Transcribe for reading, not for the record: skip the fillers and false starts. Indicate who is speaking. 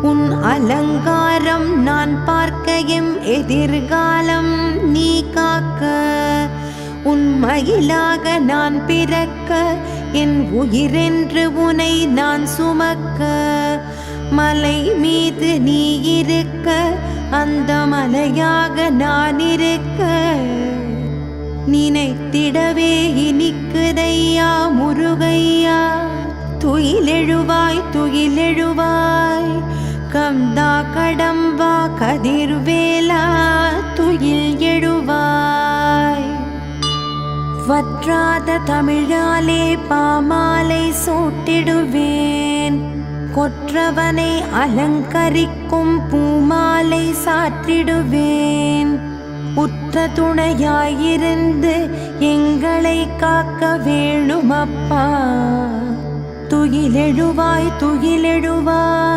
Speaker 1: உன் அலங்காரம் நான் பார்க்க எம் எதிர்காலம் நீ காக்க. உன் மயிலாக நான் பிறக்க என் உயிரென்று உனை நான் சுமக்க. மலை மீது நீ இருக்க அந்த மலையாக நான் இருக்க. நினைத்திடவே இனிக்குதையா முருகையா. துயிலெழுவாய் துயிலெழுவாய் கந்தா கடம்பா கதிர்வேலா துயில் எழுவாய். வற்றாத தமிழாலே பாமாலை சூட்டிடுவேன். கொற்றவனை அலங்கரிக்கும் பூமாலை சாற்றிடுவேன். உற்ற துணையாயிருந்து எங்களை காக்க வேணுமப்பா. துயிலெழுவாய் துயிலெழுவாய்.